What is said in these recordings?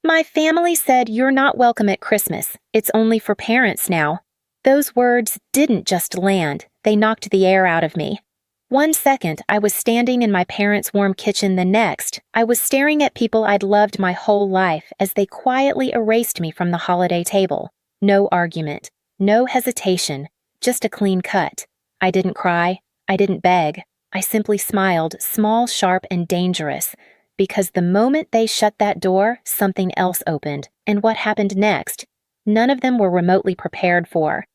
My family said you're not welcome at Christmas. It's only for parents now. Those words didn't just land, they knocked the air out of me. One second, I was standing in my parents' warm kitchen, the next, I was staring at people I'd loved my whole life as they quietly erased me from the holiday table. No argument, no hesitation, just a clean cut. I didn't cry, I didn't beg, I simply smiled, small, sharp, and dangerous. Because the moment they shut that door, something else opened, and what happened next, none of them were remotely prepared for.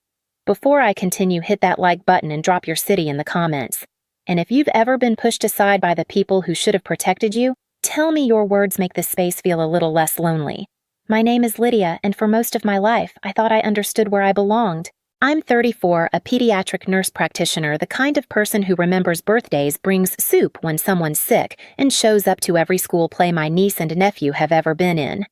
Before I continue, hit that like button and drop your city in the comments. And if you've ever been pushed aside by the people who should have protected you, tell me your words make this space feel a little less lonely. My name is Lydia, and for most of my life, I thought I understood where I belonged. I'm 34, a pediatric nurse practitioner, the kind of person who remembers birthdays, brings soup when someone's sick, and shows up to every school play my niece and nephew have ever been in.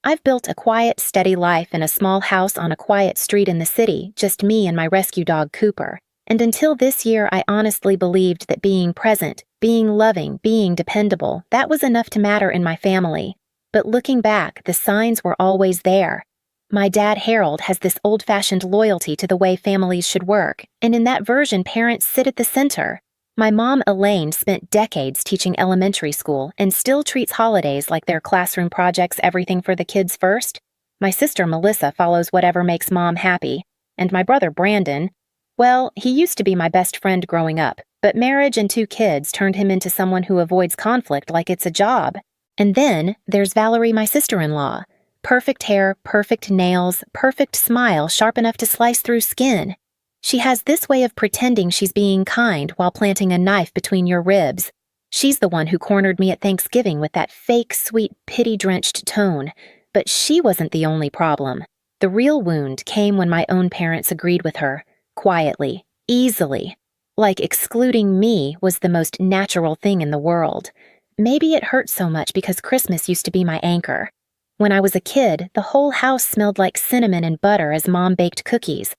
I've built a quiet, steady life in a small house on a quiet street in the city, just me and my rescue dog Cooper. And until this year, I honestly believed that being present, being loving, being dependable, that was enough to matter in my family. But looking back, the signs were always there. My dad, Harold, has this old-fashioned loyalty to the way families should work, and in that version, parents sit at the center. My mom, Elaine, spent decades teaching elementary school and still treats holidays like their classroom projects, everything for the kids first. My sister, Melissa, follows whatever makes mom happy. And my brother, Brandon, well, he used to be my best friend growing up, but marriage and 2 kids turned him into someone who avoids conflict like it's a job. And then there's Valerie, my sister-in-law. Perfect hair, perfect nails, perfect smile sharp enough to slice through skin. She has this way of pretending she's being kind while planting a knife between your ribs. She's the one who cornered me at Thanksgiving with that fake, sweet, pity-drenched tone. But she wasn't the only problem. The real wound came when my own parents agreed with her, quietly, easily. Like excluding me was the most natural thing in the world. Maybe it hurt so much because Christmas used to be my anchor. When I was a kid, the whole house smelled like cinnamon and butter as Mom baked cookies.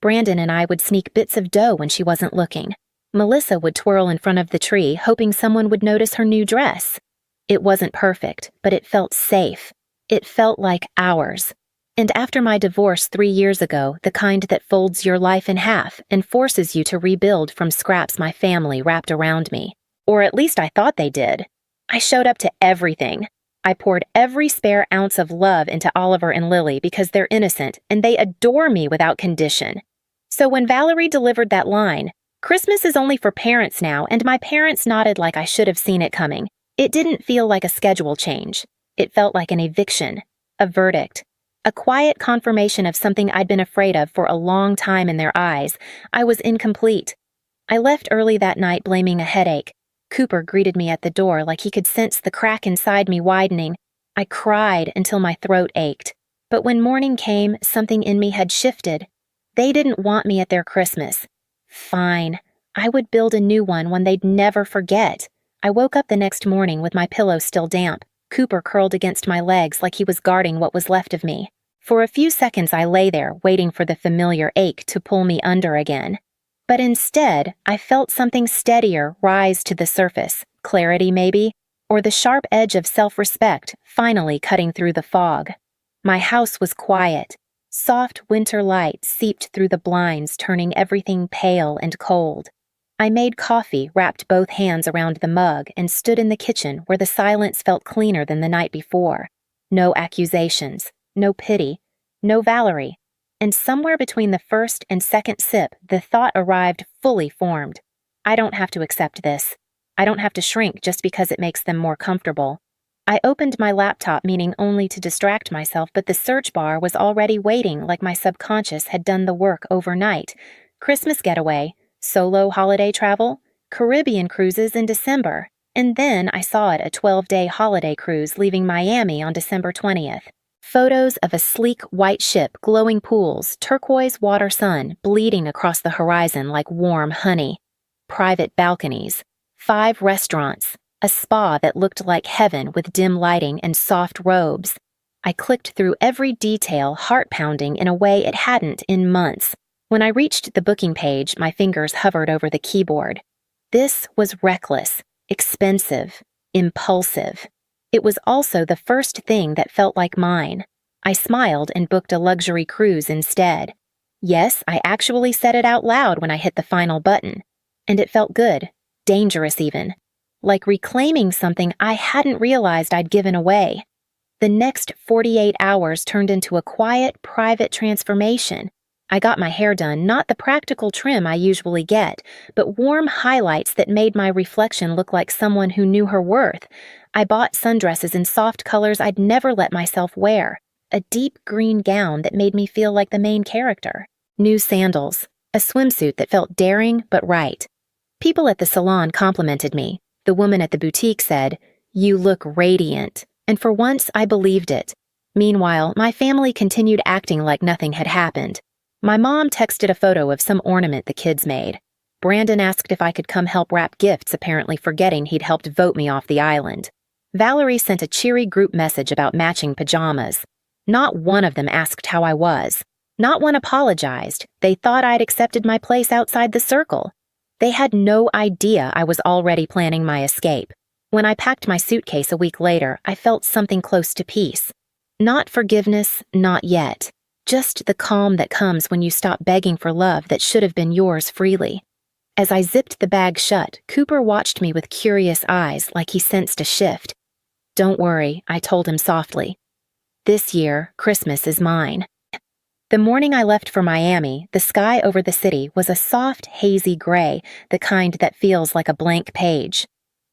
Brandon and I would sneak bits of dough when she wasn't looking. Melissa would twirl in front of the tree, hoping someone would notice her new dress. It wasn't perfect, but it felt safe. It felt like ours. And after my divorce 3 years ago, the kind that folds your life in half and forces you to rebuild from scraps my family wrapped around me. Or at least I thought they did. I showed up to everything. I poured every spare ounce of love into Oliver and Lily because they're innocent and they adore me without condition. So when Valerie delivered that line, "Christmas is only for parents now," and my parents nodded like I should have seen it coming, it didn't feel like a schedule change. It felt like an eviction, a verdict, a quiet confirmation of something I'd been afraid of for a long time in their eyes. I was incomplete. I left early that night blaming a headache. Cooper greeted me at the door like he could sense the crack inside me widening. I cried until my throat ached. But when morning came, something in me had shifted. They didn't want me at their Christmas. Fine. I would build a new one they'd never forget. I woke up the next morning with my pillow still damp. Cooper curled against my legs like he was guarding what was left of me. For a few seconds I lay there, waiting for the familiar ache to pull me under again. But instead, I felt something steadier rise to the surface, clarity maybe, or the sharp edge of self-respect finally cutting through the fog. My house was quiet. Soft winter light seeped through the blinds, turning everything pale and cold. I made coffee, wrapped both hands around the mug, and stood in the kitchen where the silence felt cleaner than the night before. No accusations, no pity, no Valerie. And somewhere between the first and second sip, the thought arrived fully formed. I don't have to accept this. I don't have to shrink just because it makes them more comfortable. I opened my laptop, meaning only to distract myself, but the search bar was already waiting like my subconscious had done the work overnight. Christmas getaway, solo holiday travel, Caribbean cruises in December. And then I saw it, a 12-day holiday cruise leaving Miami on December 20th. Photos of a sleek white ship, glowing pools, turquoise water sun bleeding across the horizon like warm honey. Private balconies, 5 restaurants, a spa that looked like heaven with dim lighting and soft robes. I clicked through every detail, heart-pounding in a way it hadn't in months. When I reached the booking page, my fingers hovered over the keyboard. This was reckless, expensive, impulsive. It was also the first thing that felt like mine. I smiled and booked a luxury cruise instead. Yes, I actually said it out loud when I hit the final button. And it felt good, dangerous even. Like reclaiming something I hadn't realized I'd given away. The next 48 hours turned into a quiet, private transformation. I got my hair done, not the practical trim I usually get, but warm highlights that made my reflection look like someone who knew her worth. I bought sundresses in soft colors I'd never let myself wear, a deep green gown that made me feel like the main character, new sandals, a swimsuit that felt daring but right. People at the salon complimented me. The woman at the boutique said, "You look radiant," and for once I believed it. Meanwhile, my family continued acting like nothing had happened. My mom texted a photo of some ornament the kids made. Brandon asked if I could come help wrap gifts, apparently forgetting he'd helped vote me off the island. Valerie sent a cheery group message about matching pajamas. Not one of them asked how I was. Not one apologized. They thought I'd accepted my place outside the circle. They had no idea I was already planning my escape. When I packed my suitcase a week later, I felt something close to peace. Not forgiveness, not yet. Just the calm that comes when you stop begging for love that should have been yours freely. As I zipped the bag shut, Cooper watched me with curious eyes like he sensed a shift. "Don't worry," I told him softly. "This year, Christmas is mine." The morning I left for Miami, the sky over the city was a soft, hazy gray, the kind that feels like a blank page.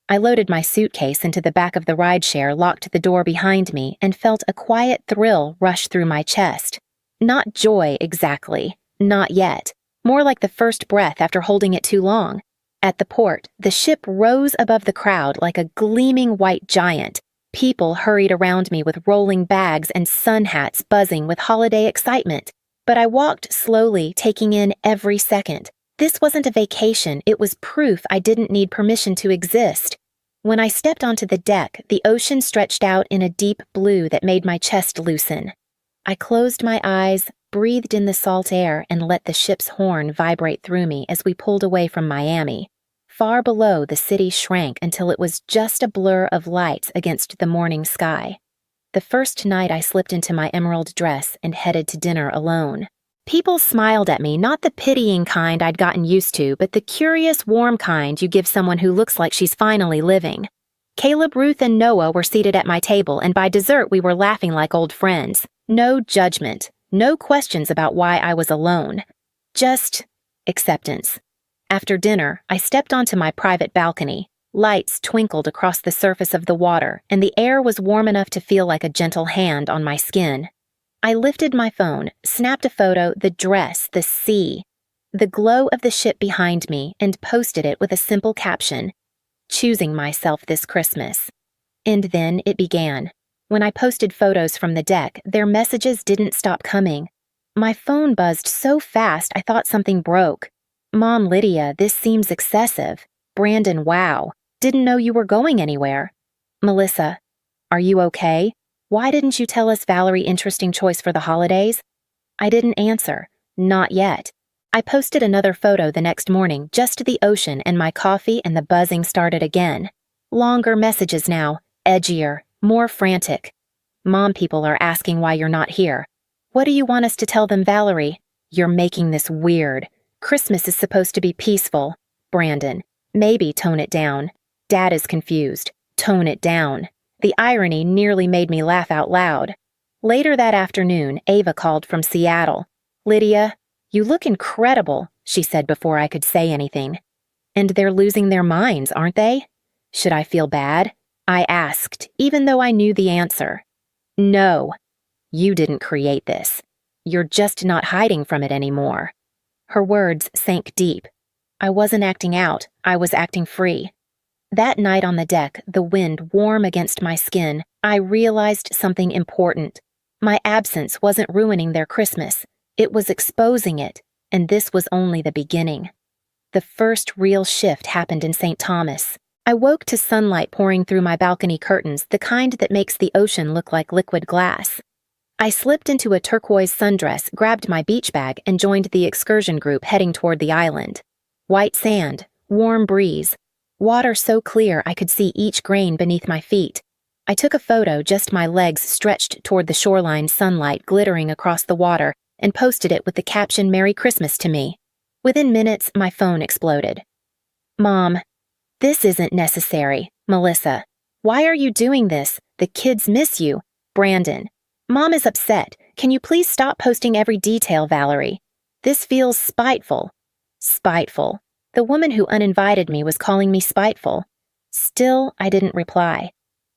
I loaded my suitcase into the back of the rideshare, locked the door behind me, and felt a quiet thrill rush through my chest. Not joy, exactly. Not yet. More like the first breath after holding it too long. At the port, the ship rose above the crowd like a gleaming white giant. People hurried around me with rolling bags and sun hats buzzing with holiday excitement. But I walked slowly, taking in every second. This wasn't a vacation, it was proof I didn't need permission to exist. When I stepped onto the deck, the ocean stretched out in a deep blue that made my chest loosen. I closed my eyes, breathed in the salt air, and let the ship's horn vibrate through me as we pulled away from Miami. Far below, the city shrank until it was just a blur of lights against the morning sky. The first night I slipped into my emerald dress and headed to dinner alone. People smiled at me, not the pitying kind I'd gotten used to, but the curious, warm kind you give someone who looks like she's finally living. Caleb, Ruth, and Noah were seated at my table, and by dessert we were laughing like old friends. No judgment, no questions about why I was alone. Just acceptance. After dinner, I stepped onto my private balcony. Lights twinkled across the surface of the water, and the air was warm enough to feel like a gentle hand on my skin. I lifted my phone, snapped a photo, the dress, the sea, the glow of the ship behind me, and posted it with a simple caption, "Choosing myself this Christmas." And then it began. When I posted photos from the deck, their messages didn't stop coming. My phone buzzed so fast I thought something broke. "Mom, Lydia, this seems excessive." "Brandon, wow. Didn't know you were going anywhere." "Melissa, are you okay? Why didn't you tell us Valerie interesting choice for the holidays?" I didn't answer. Not yet. I posted another photo the next morning, just the ocean and my coffee, and the buzzing started again. Longer messages now, edgier, more frantic. "Mom, people are asking why you're not here. What do you want us to tell them, Valerie? You're making this weird. Christmas is supposed to be peaceful. Brandon, maybe tone it down. Dad is confused. Tone it down." The irony nearly made me laugh out loud. Later that afternoon, Ava called from Seattle. "Lydia, you look incredible," she said before I could say anything. "And they're losing their minds, aren't they?" Should I feel bad? I asked, even though I knew the answer. "No. You didn't create this. You're just not hiding from it anymore." Her words sank deep. I wasn't acting out, I was acting free. That night on the deck, the wind warm against my skin, I realized something important. My absence wasn't ruining their Christmas. It was exposing it, and this was only the beginning. The first real shift happened in St. Thomas. I woke to sunlight pouring through my balcony curtains, the kind that makes the ocean look like liquid glass. I slipped into a turquoise sundress, grabbed my beach bag, and joined the excursion group heading toward the island. White sand, warm breeze, water so clear I could see each grain beneath my feet. I took a photo, just my legs stretched toward the shoreline, sunlight glittering across the water, and posted it with the caption, "Merry Christmas to me." Within minutes, my phone exploded. "Mom, this isn't necessary. Melissa, why are you doing this? The kids miss you. Brandon, Mom is upset. Can you please stop posting every detail, Valerie? This feels spiteful." Spiteful. The woman who uninvited me was calling me spiteful. Still, I didn't reply.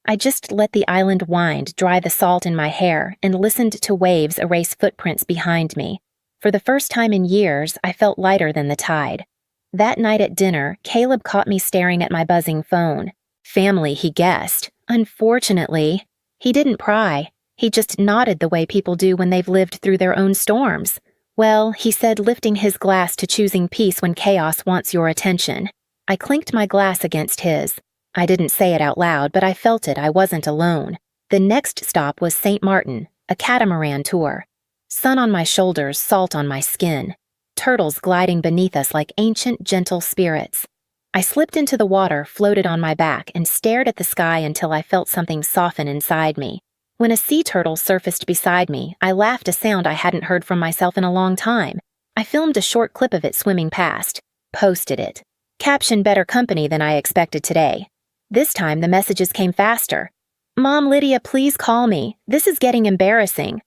I just let the island wind dry the salt in my hair and listened to waves erase footprints behind me. For the first time in years, I felt lighter than the tide. That night at dinner, Caleb caught me staring at my buzzing phone. Family, he guessed. Unfortunately, he didn't pry. He just nodded the way people do when they've lived through their own storms. "Well," he said, lifting his glass to choosing peace when chaos wants your attention. I clinked my glass against his. I didn't say it out loud, but I felt it. I wasn't alone. The next stop was St. Martin, a catamaran tour. Sun on my shoulders, salt on my skin. Turtles gliding beneath us like ancient, gentle spirits. I slipped into the water, floated on my back, and stared at the sky until I felt something soften inside me. When a sea turtle surfaced beside me, I laughed, a sound I hadn't heard from myself in a long time. I filmed a short clip of it swimming past. Posted it. Caption, "Better company than I expected today." This time, the messages came faster. "Mom, Lydia, please call me. This is getting embarrassing."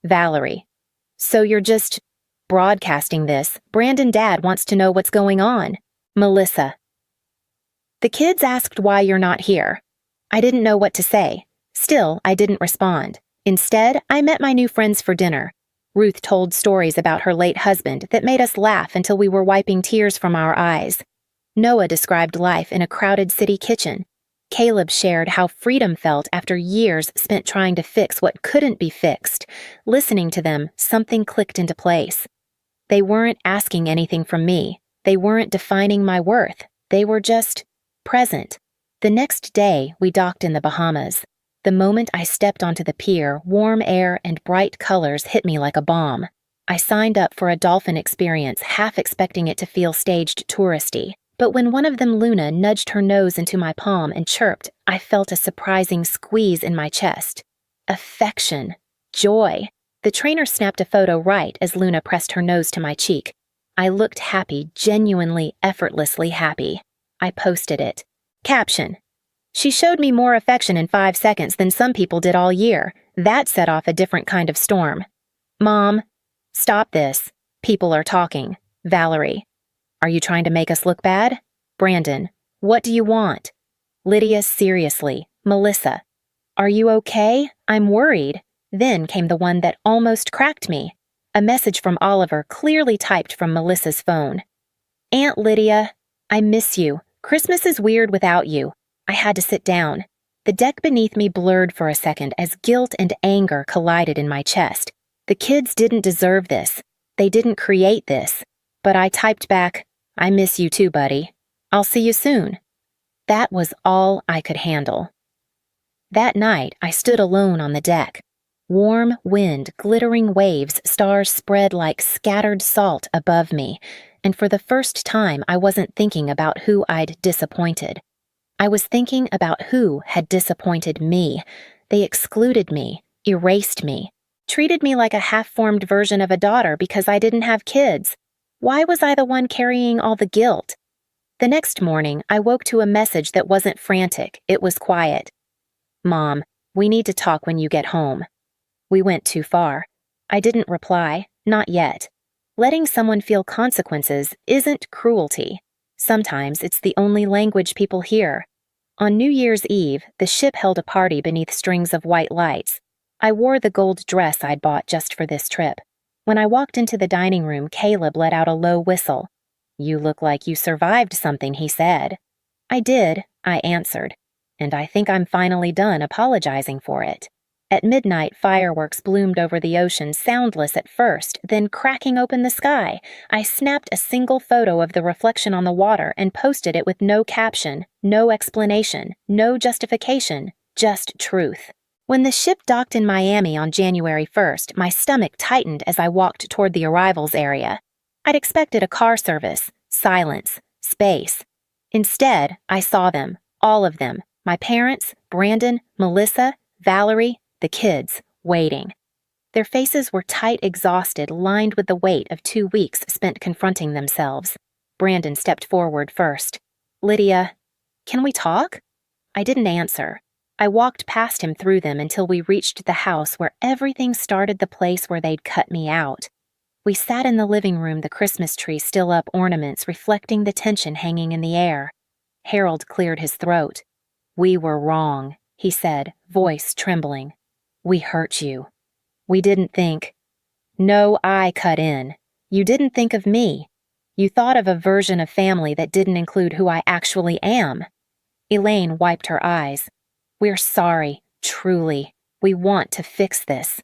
Valerie, "So you're just broadcasting this? Brandon Dad wants to know what's going on." Melissa, "The kids asked why you're not here." I didn't know what to say. Still, I didn't respond. Instead, I met my new friends for dinner. Ruth told stories about her late husband that made us laugh until we were wiping tears from our eyes. Noah described life in a crowded city kitchen. Caleb shared how freedom felt after years spent trying to fix what couldn't be fixed. Listening to them, something clicked into place. They weren't asking anything from me. They weren't defining my worth. They were just present. The next day, we docked in the Bahamas. The moment I stepped onto the pier, warm air and bright colors hit me like a bomb. I signed up for a dolphin experience, half expecting it to feel staged touristy. But when one of them, Luna, nudged her nose into my palm and chirped, I felt a surprising squeeze in my chest. Affection. Joy. The trainer snapped a photo right as Luna pressed her nose to my cheek. I looked happy, genuinely, effortlessly happy. I posted it. Caption, "She showed me more affection in 5 seconds than some people did all year." That set off a different kind of storm. "Mom, stop this. People are talking." Valerie, "Are you trying to make us look bad?" Brandon, "What do you want?" Lydia, seriously. Melissa, "Are you okay? I'm worried." Then came the one that almost cracked me. A message from Oliver, clearly typed from Melissa's phone. "Aunt Lydia, I miss you. Christmas is weird without you." I had to sit down. The deck beneath me blurred for a second as guilt and anger collided in my chest. The kids didn't deserve this. They didn't create this. But I typed back, "I miss you too, buddy. I'll see you soon." That was all I could handle. That night, I stood alone on the deck. Warm wind, glittering waves, stars spread like scattered salt above me, and for the first time I wasn't thinking about who I'd disappointed. I was thinking about who had disappointed me. They excluded me, erased me, treated me like a half-formed version of a daughter because I didn't have kids. Why was I the one carrying all the guilt? The next morning, I woke to a message that wasn't frantic, it was quiet. "Mom, we need to talk when you get home." We went too far. I didn't reply, not yet. Letting someone feel consequences isn't cruelty. Sometimes it's the only language people hear. On New Year's Eve, the ship held a party beneath strings of white lights. I wore the gold dress I'd bought just for this trip. When I walked into the dining room, Caleb let out a low whistle. "You look like you survived something," he said. "I did," I answered, "and I think I'm finally done apologizing for it." At midnight, fireworks bloomed over the ocean, soundless at first, then cracking open the sky. I snapped a single photo of the reflection on the water and posted it with no caption, no explanation, no justification, just truth. When the ship docked in Miami on January 1st, my stomach tightened as I walked toward the arrivals area. I'd expected a car service, silence, space. Instead, I saw them, all of them, my parents, Brandon, Melissa, Valerie, the kids, waiting. Their faces were tight, exhausted, lined with the weight of 2 weeks spent confronting themselves. Brandon stepped forward first. "Lydia, can we talk?" I didn't answer. I walked past him through them until we reached the house where everything started, the place where they'd cut me out. We sat in the living room, the Christmas tree still up, ornaments reflecting the tension hanging in the air. Harold cleared his throat. "We were wrong," he said, voice trembling. "We hurt you. We didn't think." "No, I cut in. You didn't think of me. You thought of a version of family that didn't include who I actually am." Elaine wiped her eyes. "We're sorry, truly. We want to fix this."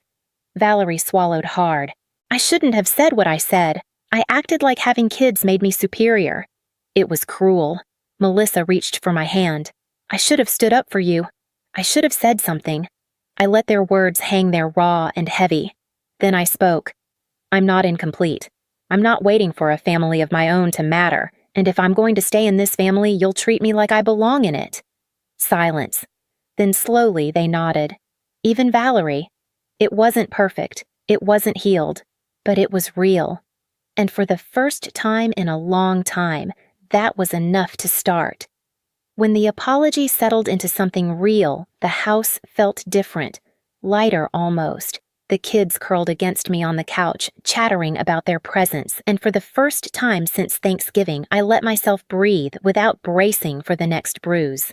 Valerie swallowed hard. "I shouldn't have said what I said. I acted like having kids made me superior. It was cruel." Melissa reached for my hand. "I should have stood up for you. I should have said something." I let their words hang there raw and heavy. Then I spoke. "I'm not incomplete. I'm not waiting for a family of my own to matter, and if I'm going to stay in this family, you'll treat me like I belong in it." Silence. Then slowly they nodded. Even Valerie. It wasn't perfect. It wasn't healed. But it was real. And for the first time in a long time, that was enough to start. When the apology settled into something real, the house felt different, lighter almost. The kids curled against me on the couch, chattering about their presents, and for the first time since Thanksgiving, I let myself breathe without bracing for the next bruise.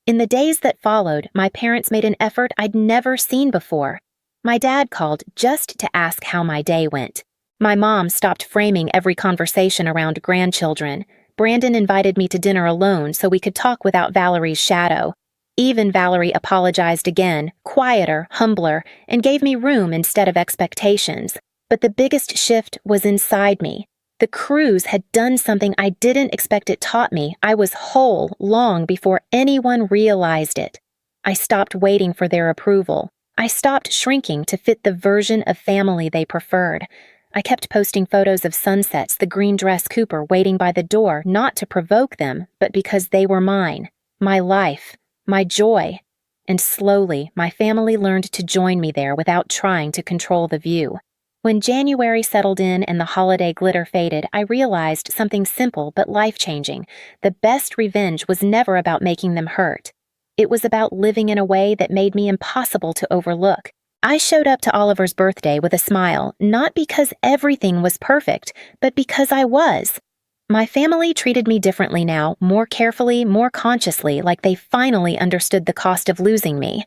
In the days that followed, my parents made an effort I'd never seen before. My dad called just to ask how my day went. My mom stopped framing every conversation around grandchildren. Brandon invited me to dinner alone so we could talk without Valerie's shadow. Even Valerie apologized again, quieter, humbler, and gave me room instead of expectations. But the biggest shift was inside me. The cruise had done something I didn't expect it taught me. I was whole long before anyone realized it. I stopped waiting for their approval. I stopped shrinking to fit the version of family they preferred. I kept posting photos of sunsets, the green dress Cooper waiting by the door, not to provoke them, but because they were mine, my life, my joy. And slowly, my family learned to join me there without trying to control the view. When January settled in and the holiday glitter faded, I realized something simple but life-changing. The best revenge was never about making them hurt. It was about living in a way that made me impossible to overlook. I showed up to Oliver's birthday with a smile, not because everything was perfect, but because I was. My family treated me differently now, more carefully, more consciously, like they finally understood the cost of losing me.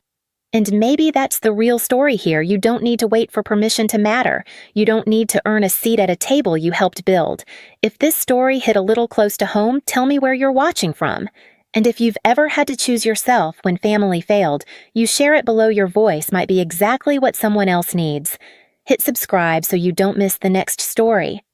And maybe that's the real story here. You don't need to wait for permission to matter. You don't need to earn a seat at a table you helped build. If this story hit a little close to home, tell me where you're watching from. And if you've ever had to choose yourself when family failed, you share it below. Your voice might be exactly what someone else needs. Hit subscribe so you don't miss the next story.